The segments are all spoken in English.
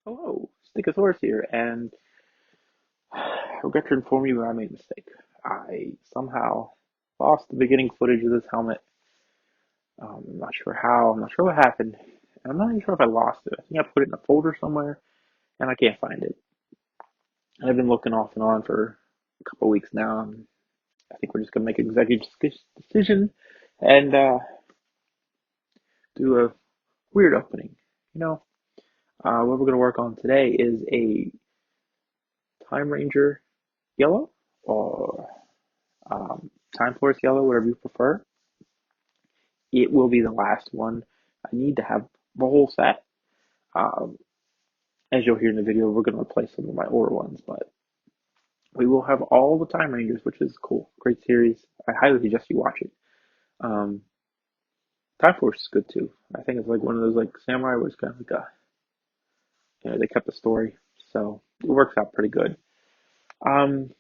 Hello, Stickosaurus here, and I regret to inform you that I made a mistake. I somehow lost the beginning footage of this helmet. I'm not sure how, I'm not sure what happened, and I'm not even sure if I lost it. I think I put it in a folder somewhere, and I can't find it. And I've been looking off and on for a couple of weeks now, and I think we're just gonna make an executive decision and do a weird opening. You know, what we're gonna work on today is a Time Ranger yellow, or Time Force yellow, whatever you prefer. It will be the last one. I need to have the whole set. Um, as you'll hear in the video, we're going to replace some of my older ones, but we will have all the Time Rangers, which is cool. Great series. I highly suggest you watch it. Um, Time Force is good too. I think it's like one of those like samurai where it's kind of like they kept the story, so it works out pretty good. Um,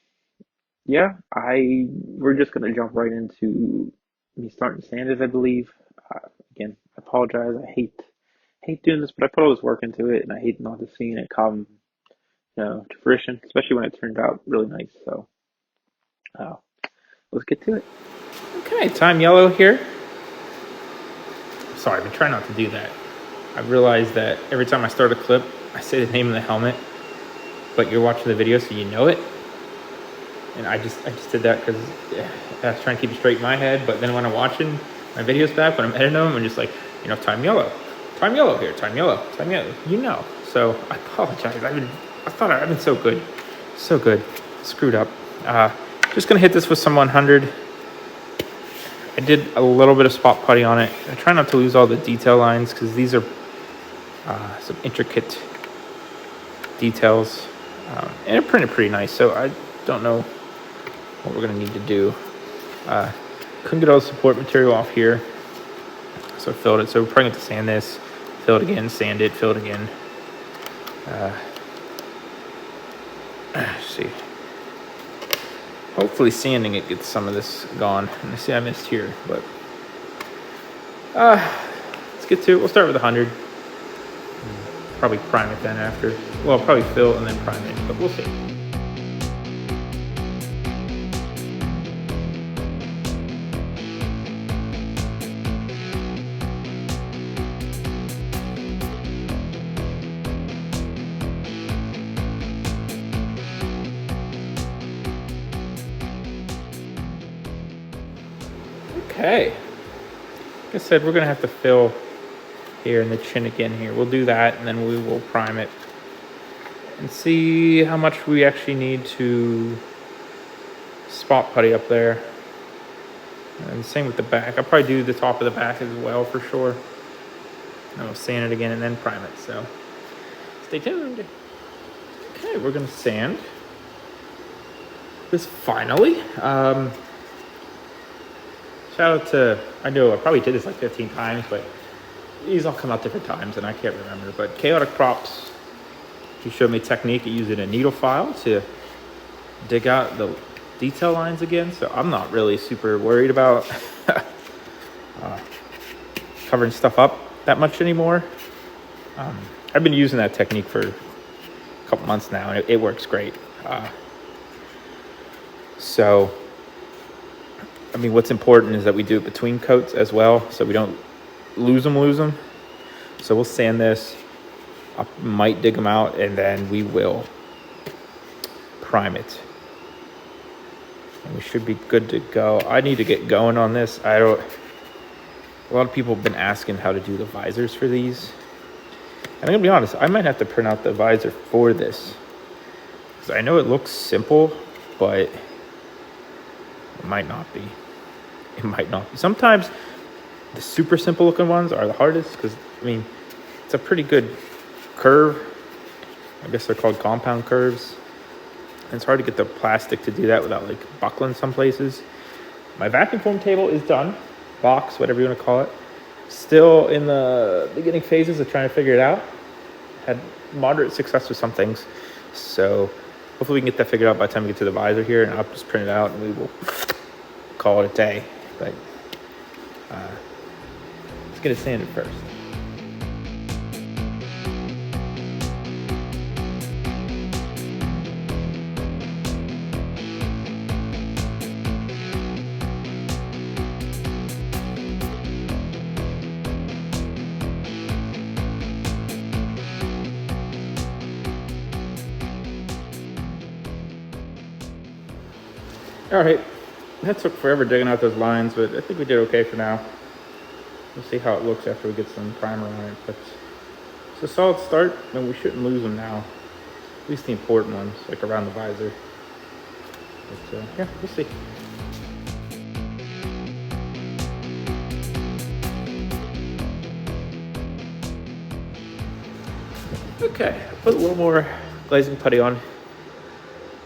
yeah, we're just gonna jump right into me starting sanders, I believe. Again, I apologize. I hate doing this, but I put all this work into it, and I hate not to seeing it come, to fruition, especially when it turned out really nice. So, uh, let's get to it. Okay, time yellow here. Sorry, I've been trying not to do that. I realized that every time I start a clip, I say the name of the helmet, but you're watching the video, so you know it. And I just did that because I was trying to keep it straight in my head. But then when I'm watching my videos back, when I'm editing them, I'm just like, time yellow here, time yellow, So I apologize. I've been so good, screwed up. Just gonna hit this with some 100. I did a little bit of spot putty on it. I try not to lose all the detail lines because these are some intricate details. And it printed pretty nice, so I don't know what we're gonna need to do. Couldn't get all the support material off here, so I filled it. So we're probably going to sand this, fill it again, sand it, fill it again. Let's see. Hopefully sanding it gets some of this gone. And I see I missed here, but let's get to it. We'll start with 100. Probably prime it then after. Well, probably fill and then prime it, but we'll see. Okay. Like I said, we're gonna have to fill here in the chin again here. We'll do that and then we will prime it and see how much we actually need to spot putty up there. And same with the back. I'll probably do the top of the back as well for sure. And we'll sand it again and then prime it. So stay tuned. Okay, we're gonna sand this finally. Shout out to, I know I probably did this like 15 times, but these all come out different times and I can't remember. But Chaotic Props, he showed me a technique of using a needle file to dig out the detail lines again. So I'm not really super worried about covering stuff up that much anymore. I've been using that technique for a couple months now and it works great. So I mean, what's important is that we do it between coats as well, so we don't lose them. So we'll sand this. I might dig them out, and then we will prime it. And we should be good to go. I need to get going on this. A lot of people have been asking how to do the visors for these. And I'm gonna be honest, I might have to print out the visor for this. Because I know it looks simple, but it might not be. It might not be. Sometimes the super simple looking ones are the hardest because, I mean, it's a pretty good curve. I guess they're called compound curves. And it's hard to get the plastic to do that without like buckling some places. My vacuum foam table is done. Box, whatever you want to call it. Still in the beginning phases of trying to figure it out. Had moderate success with some things. So hopefully we can get that figured out by the time we get to the visor here, and I'll just print it out and we will call it a day. But let's get it sanded first. All right, that took forever digging out those lines, but I think we did okay for now. We'll see how it looks after we get some primer on it, but it's a solid start, and we shouldn't lose them now. At least the important ones, like around the visor. But yeah, we'll see. Okay, I put a little more glazing putty on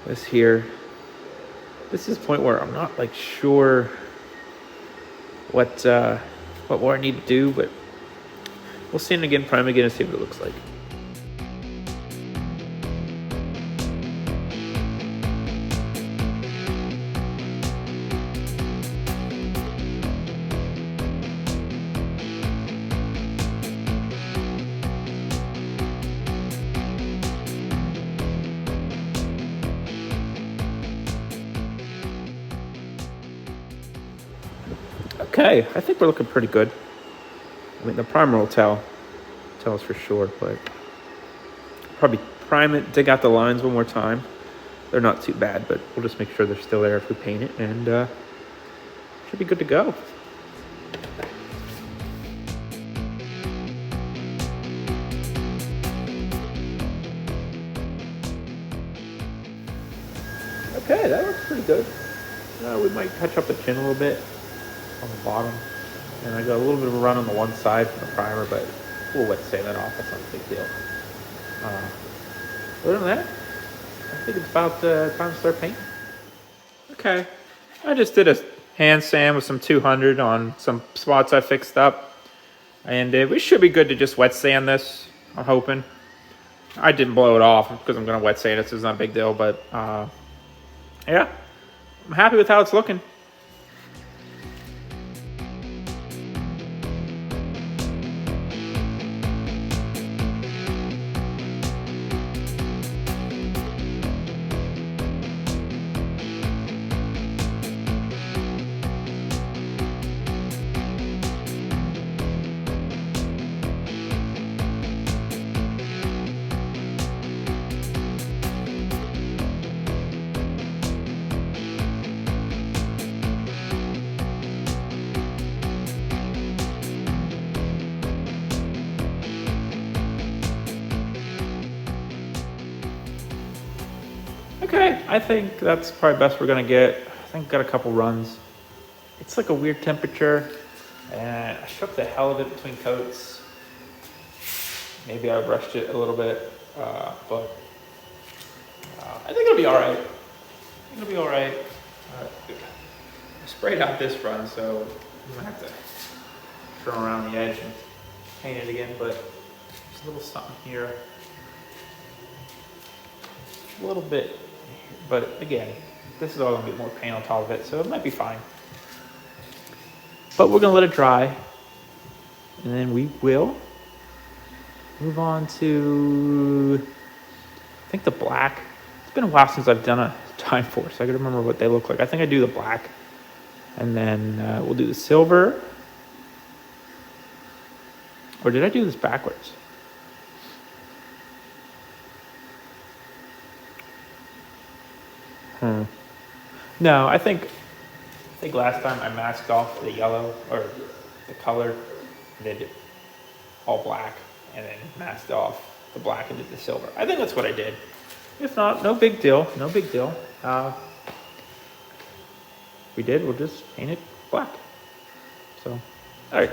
this here. This is the point where I'm not like sure what more I need to do, but we'll sand again, prime again, and see what it looks like. Okay, I think we're looking pretty good. I mean, the primer will tell us for sure, but probably prime it, dig out the lines one more time. They're not too bad, but we'll just make sure they're still there if we paint it, and should be good to go. Okay, that looks pretty good. We might touch up the chin a little bit on the bottom. And I got a little bit of a run on the one side for the primer, but we'll wet sand that off. That's not a big deal. Other than that, I think it's about time to start painting. Okay, I just did a hand sand with some 200 on some spots I fixed up. And we should be good to just wet sand this, I'm hoping. I didn't blow it off because I'm going to wet sand it, so it's not a big deal. But yeah, I'm happy with how it's looking. Okay, I think that's probably best we're gonna get. I think got a couple runs. It's like a weird temperature, and I shook the hell of it between coats. Maybe I rushed it a little bit, but I think it'll be all right. I think it'll be all right. I sprayed out this run, so I'm gonna have to turn around the edge and paint it again, but there's a little something here. A little bit. But again, this is all gonna be more paint on top of it, so it might be fine. But we're gonna let it dry, and then we will move on to, I think, the black. It's been a while since I've done a time force. I gotta remember what they look like. I think I do the black, and then we'll do the silver. Or did I do this backwards? No, I think last time I masked off the yellow or the color, and then did all black, and then masked off the black and did the silver. I think that's what I did. If not, no big deal. No big deal. If we did, we'll just paint it black. So, all right.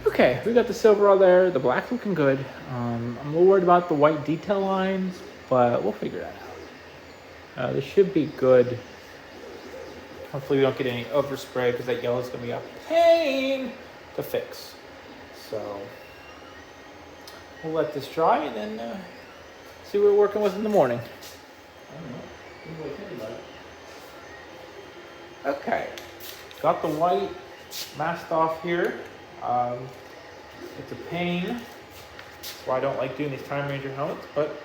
Okay, we got the silver on there, the black looking good. I'm a little worried about the white detail lines, but we'll figure that out. This should be good. Hopefully we don't get any overspray because that yellow is going to be a pain to fix. So, we'll let this dry and then see what we're working with in the morning. Okay, got the white masked off here. It's a pain. That's why I don't like doing these Time Ranger helmets, but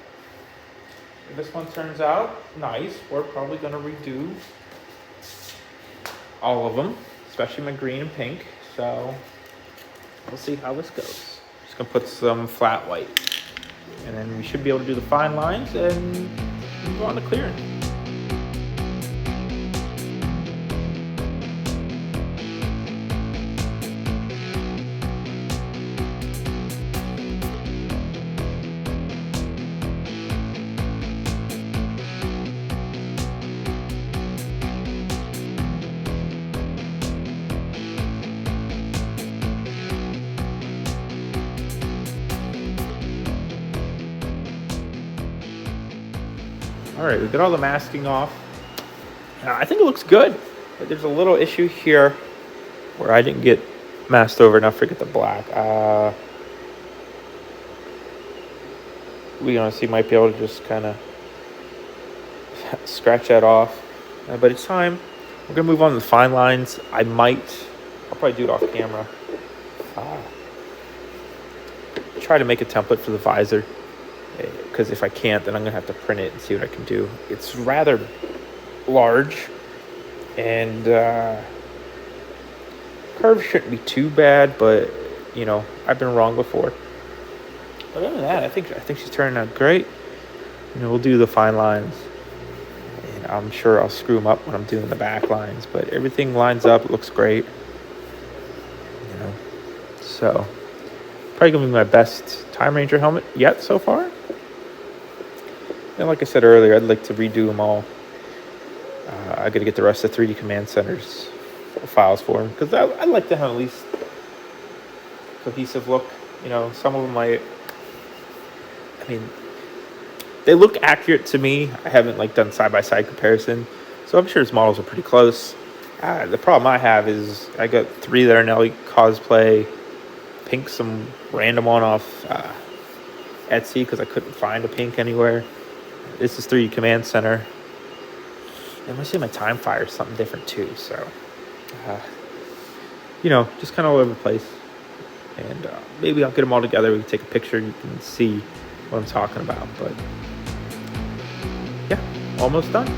if this one turns out nice, we're probably gonna redo all of them, especially my green and pink. So we'll see how this goes. Just gonna put some flat white, and then we should be able to do the fine lines and move on to clearing. All right, we got all the masking off. I think it looks good. But there's a little issue here where I didn't get masked over enough to get the black. We honestly might be able to just kind of scratch that off. But it's time. We're gonna move on to the fine lines. I'll probably do it off camera. Try to make a template for the visor, because if I can't, then I'm gonna have to print it and see what I can do. It's rather large, and curves shouldn't be too bad, but you know, I've been wrong before. But other than that, I think she's turning out great. You know, we'll do the fine lines, and I'm sure I'll screw them up when I'm doing the back lines, but everything lines up. It looks great. You know, so probably gonna be my best Time Ranger helmet yet so far. And like I said earlier, I'd like to redo them all. I got to get the rest of the 3D Command Center's files for them, because I'd like to have at least cohesive look. You know, some of them they look accurate to me. I haven't done side-by-side comparison, so I'm sure his models are pretty close. The problem I have is I got 3 that are Nelly cosplay. Pink, some random one off Etsy because I couldn't find a pink anywhere. This is 3D Command Center. And I see my Time Fire is something different too. So, you know, just kind of all over the place. And maybe I'll get them all together. We can take a picture and you can see what I'm talking about. But yeah, almost done.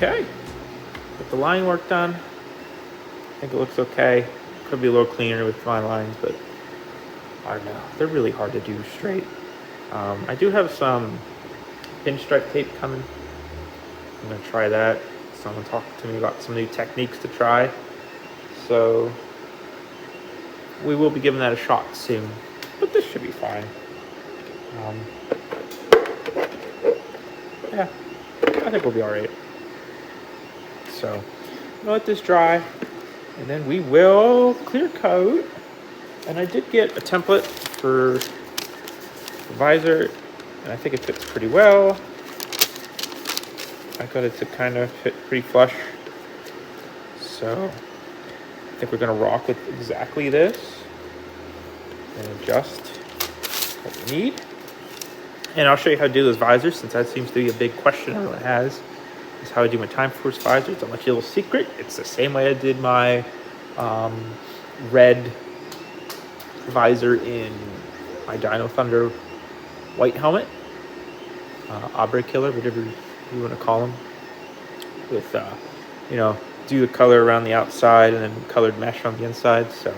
Okay, got the line work done. I think it looks okay. Could be a little cleaner with my lines, but I don't know. They're really hard to do straight. I do have some pinstripe tape coming. I'm gonna try that. Someone talked to me about some new techniques to try. So we will be giving that a shot soon, but this should be fine. Yeah, I think we'll be all right. So I'm gonna let this dry, and then we will clear coat. And I did get a template for the visor, and I think it fits pretty well. I got it to kind of fit pretty flush. So I think we're gonna rock with exactly this and adjust what we need. And I'll show you how to do those visors, since that seems to be a big question everyone has. Is how I do my Time Force visors. I'll let you a little secret. It's the same way I did my red visor in my Dino Thunder white helmet. Ombre Killer, whatever you want to call them. With, you know, do the color around the outside and then colored mesh on the inside. So,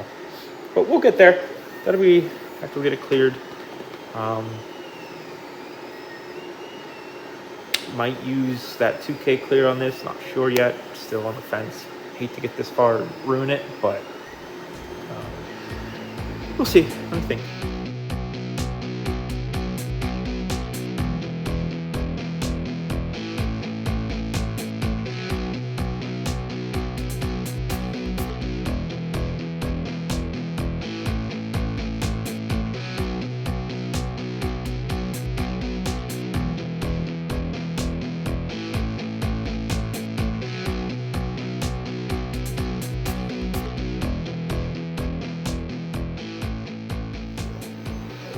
but we'll get there. That'll be after we get it cleared. Might use that 2K clear on this, not sure yet, still on the fence. Hate to get this far and ruin it, but we'll see. Let me think.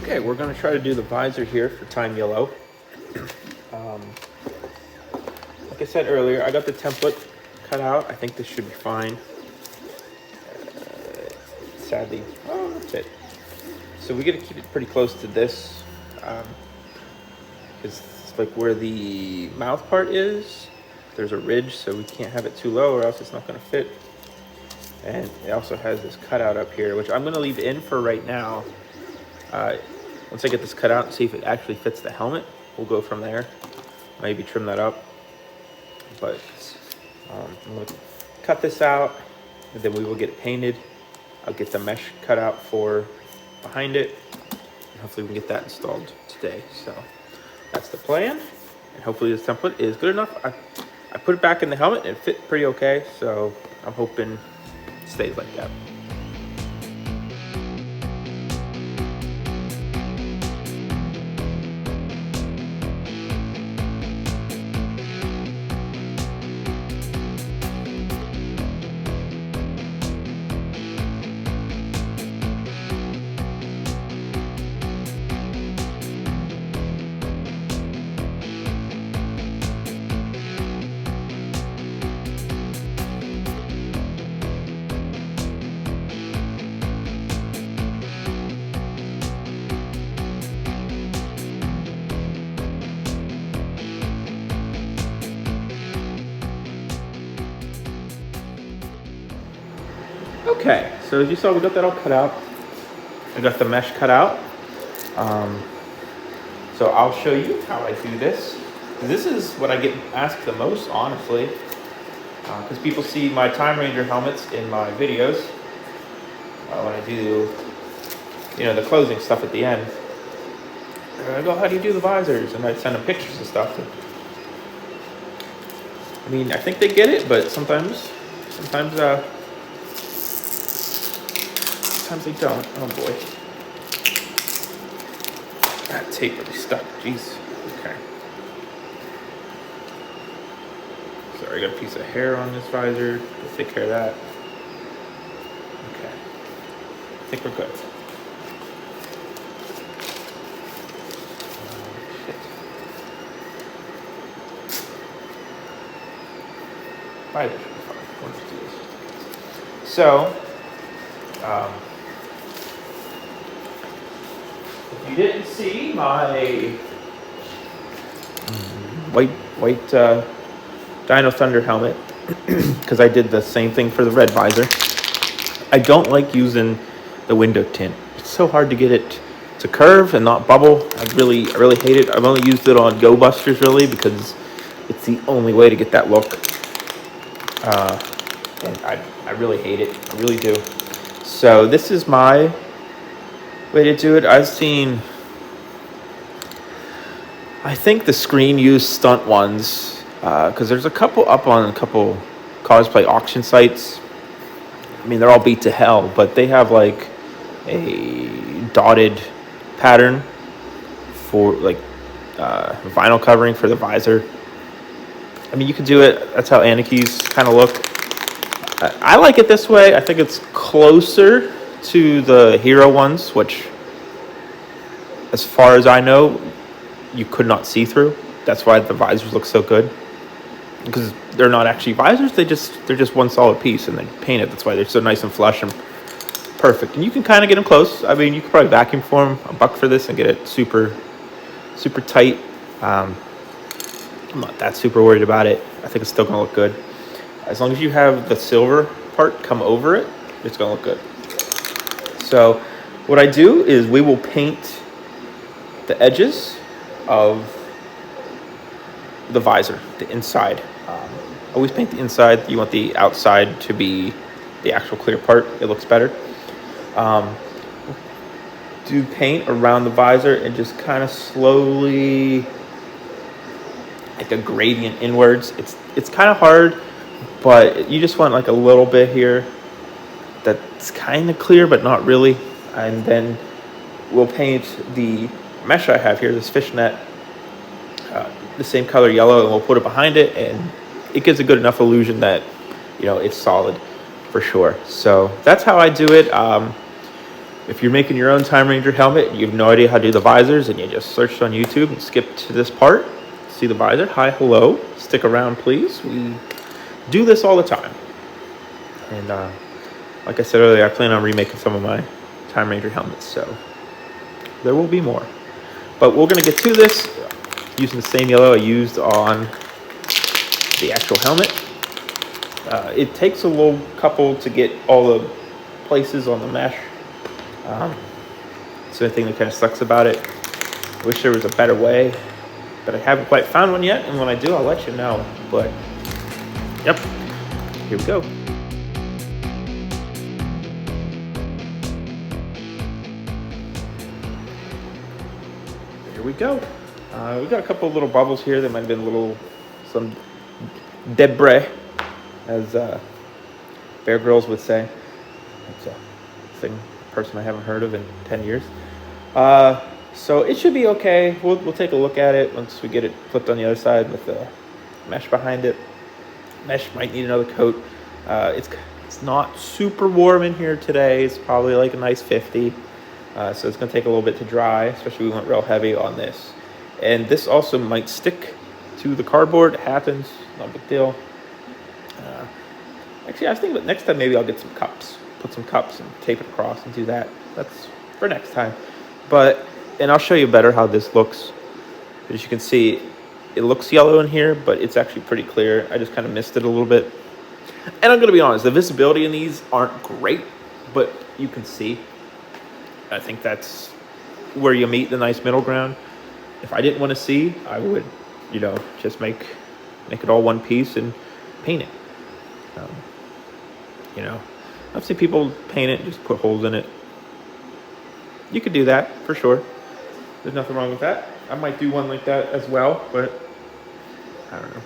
Okay, we're gonna try to do the visor here for time yellow. Like I said earlier, I got the template cut out. I think this should be fine. Sadly, oh, that's it. So we gotta keep it pretty close to this. It's like where the mouth part is. There's a ridge, so we can't have it too low or else it's not gonna fit. And it also has this cutout up here, which I'm gonna leave in for right now. Once I get this cut out and see if it actually fits the helmet, we'll go from there. Maybe trim that up. But I'm gonna cut this out and then we will get it painted. I'll get the mesh cut out for behind it. And hopefully we can get that installed today. So that's the plan. And hopefully this template is good enough. I put it back in the helmet and it fit pretty okay. So I'm hoping it stays like that. Okay, so as you saw, we got that all cut out. I got the mesh cut out. So I'll show you how I do this. This is what I get asked the most, honestly, because people see my Time Ranger helmets in my videos when I do, the closing stuff at the end. And I go, how do you do the visors? And I send them pictures and stuff. I mean, I think they get it, but sometimes they don't. Oh boy. That tape really stuck. Jeez. Okay. Sorry, I got a piece of hair on this visor. Let's take care of that. Okay. I think we're good. Shit. Visor should be fine. We'll just do this. So, if you didn't see my white Dino Thunder helmet, because I did the same thing for the red visor, I don't like using the window tint. It's so hard to get it to curve and not bubble. I really hate it. I've only used it on Go Busters really because it's the only way to get that look. And I really hate it. I really do. So this is my way to do it. I think the screen used stunt ones, because there's a couple up on a couple cosplay auction sites. I mean, they're all beat to hell, but they have like a dotted pattern for like vinyl covering for the visor. I mean, you could do it. That's how Anaki's kind of look. I like it this way. I think it's closer to the Hero ones, which, as far as I know, you could not see through. That's why the visors look so good, because they're not actually visors. They're just one solid piece, and they paint it. That's why they're so nice and flush and perfect. And you can kind of get them close. I mean, you could probably vacuum form $1 for this and get it super tight. I'm not that super worried about it. I think it's still gonna look good. As long as you have the silver part come over it, it's gonna look good. So what I do is we will paint the edges of the visor, the inside. Always paint the inside. You want the outside to be the actual clear part. It looks better. Do paint around the visor and just kind of slowly, like a gradient inwards. It's kind of hard, but you just want like a little bit here that's kind of clear but not really. And then we'll paint the mesh I have here, this fishnet, the same color yellow, and we'll put it behind it, and it gives a good enough illusion that, it's solid for sure. So that's how I do it. If you're making your own Time Ranger helmet, you have no idea how to do the visors, and you just searched on YouTube and skipped to this part, see the visor, hi, hello, stick around please. We do this all the time. And like I said earlier, I plan on remaking some of my Time Ranger helmets, so there will be more. But we're gonna get to this using the same yellow I used on the actual helmet. It takes a little couple to get all the places on the mesh. It's the thing that kind of sucks about it. I wish there was a better way, but I haven't quite found one yet, and when I do, I'll let you know. But, yep, here we go. Here we go. We got a couple of little bubbles here that might have been some debris, as Bear Grylls would say. That's a person I haven't heard of in 10 years. So it should be okay. We'll take a look at it once we get it flipped on the other side with the mesh behind it. Mesh might need another coat. It's not super warm in here today. It's probably like a nice 50. So it's gonna take a little bit to dry, especially we went real heavy on this. And this also might stick to the cardboard. It happens, no big deal. Actually, I was thinking about next time maybe I'll get some cups. Put some cups and tape it across and do that. That's for next time. And I'll show you better how this looks. As you can see, it looks yellow in here, but it's actually pretty clear. I just kind of missed it a little bit. And I'm gonna be honest, the visibility in these aren't great, but you can see. I think that's where you meet the nice middle ground. If I didn't want to see, I would, just make it all one piece and paint it. I've seen people paint it, just put holes in it. You could do that for sure. There's nothing wrong with that. I might do one like that as well, but I don't know.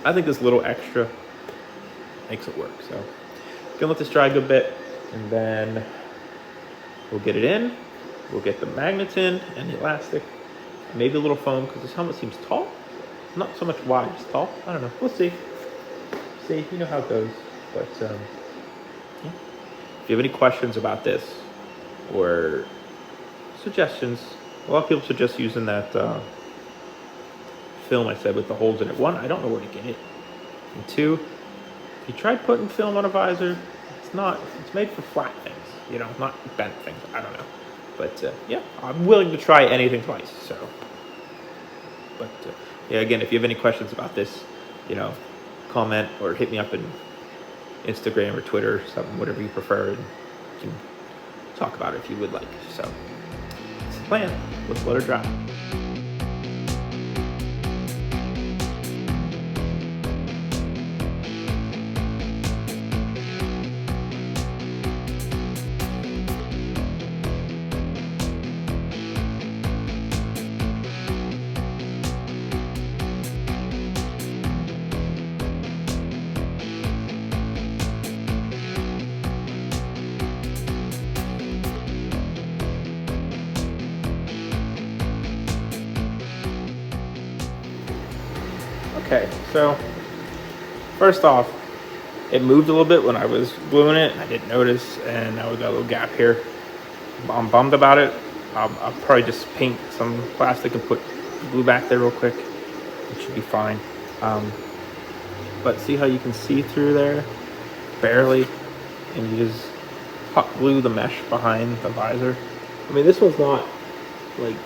I think this little extra makes it work. So gonna let this dry a good bit, and then we'll get it in. We'll get the magnets in and the elastic, maybe a little foam because this helmet seems tall. Not so much wide, just tall. I don't know. We'll see. You know how it goes. But yeah. If you have any questions about this or suggestions, a lot of people suggest using that film I said with the holes in it. One, I don't know where to get it. And two, if you tried putting film on a visor, it's made for flat things, not bent things. I don't know. But yeah, I'm willing to try anything twice. So, but yeah, again, if you have any questions about this, comment or hit me up in Instagram or Twitter, something, whatever you prefer, and you can talk about it if you would like. So, that's the plan. Let's let her dry. Okay, so first off, it moved a little bit when I was gluing it. I didn't notice, and now we got a little gap here. I'm bummed about it. I'll probably just paint some plastic and put glue back there real quick. It should be fine. But see how you can see through there? Barely. And you just hot glue the mesh behind the visor. I mean, this one's not like...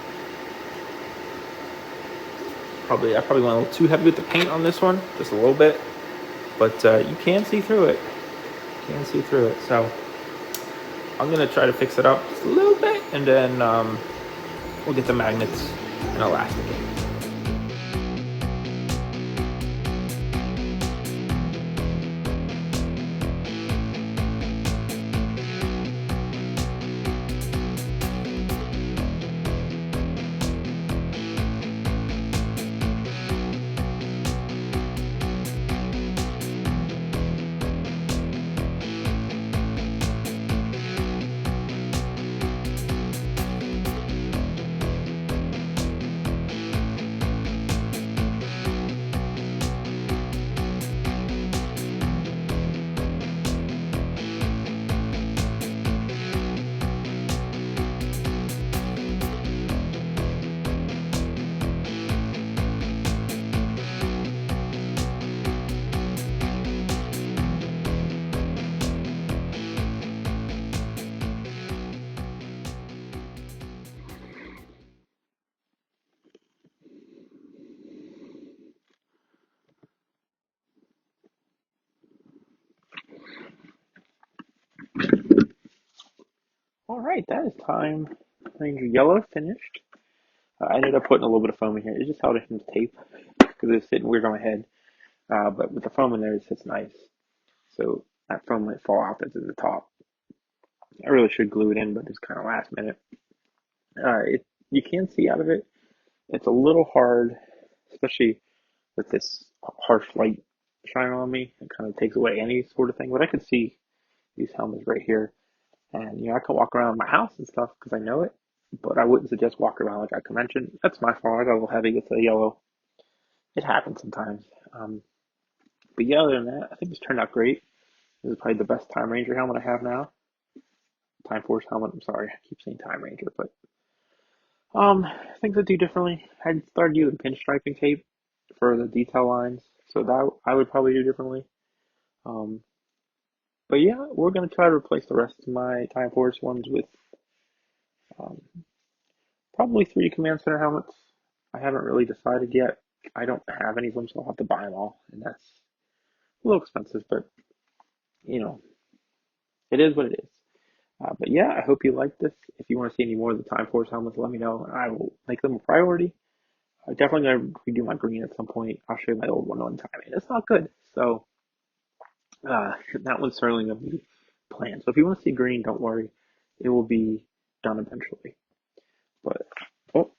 I probably went a little too heavy with the paint on this one, just a little bit, but you can see through it. So I'm gonna try to fix it up just a little bit, and then we'll get the magnets and elastic in. All right, that is Time Ranger Yellow finished. I ended up putting a little bit of foam in here. It just held it from tape because it was sitting weird on my head. But with the foam in there, it sits nice. So that foam might fall out that's at the top. I really should glue it in, but it's kind of last minute. You can see out of it. It's a little hard, especially with this harsh light shining on me. It kind of takes away any sort of thing. But I could see these helmets right here, and I can walk around my house and stuff because I know it. But I wouldn't suggest walking around like I convention. That's my fault. I got a little heavy with the yellow. It happens sometimes. But yeah, other than that, I think this turned out great. This is probably the best Time Ranger helmet I have now. Time Force helmet. I'm sorry, I keep saying Time Ranger, but things I do differently. I started using pinstriping tape for the detail lines, so that I would probably do differently. Um, but yeah, we're gonna try to replace the rest of my Time Force ones with um, probably 3D Command Center helmets. I haven't really decided yet. I don't have any of them, so I'll have to buy them all, and that's a little expensive, but you know, it is what it is. But yeah, I hope you like this. If you want to see any more of the Time Force helmets, let me know, and I will make them a priority. I'm definitely gonna redo my green at some point. I'll show you my old one time, and it's not good. So that one's certainly gonna be planned. So if you want to see green, don't worry, it will be done eventually. But oh,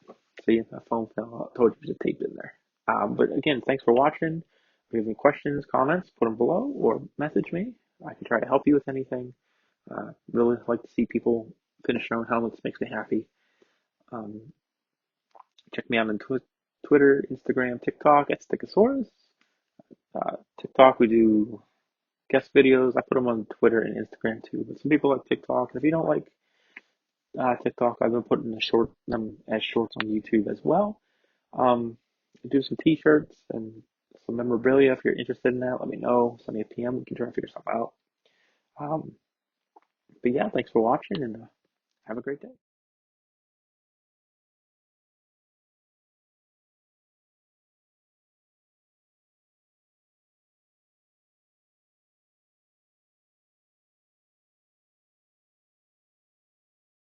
see, my phone fell out. I told you there's a tape in there. But again, thanks for watching. If you have any questions, comments, put them below or message me. I can try to help you with anything. Really like to see people finish their own helmets. Makes me happy. Um, Check me out on Twitter, Instagram, TikTok at Stickosaurus. TikTok, we do guest videos. I put them on Twitter and Instagram too. But some people like TikTok. And if you don't like TikTok, I've been putting them as shorts on YouTube as well. Um, do some T-shirts and some memorabilia. If you're interested in that, let me know. Send me a PM. We can try to figure something out. Um, but yeah, thanks for watching and have a great day.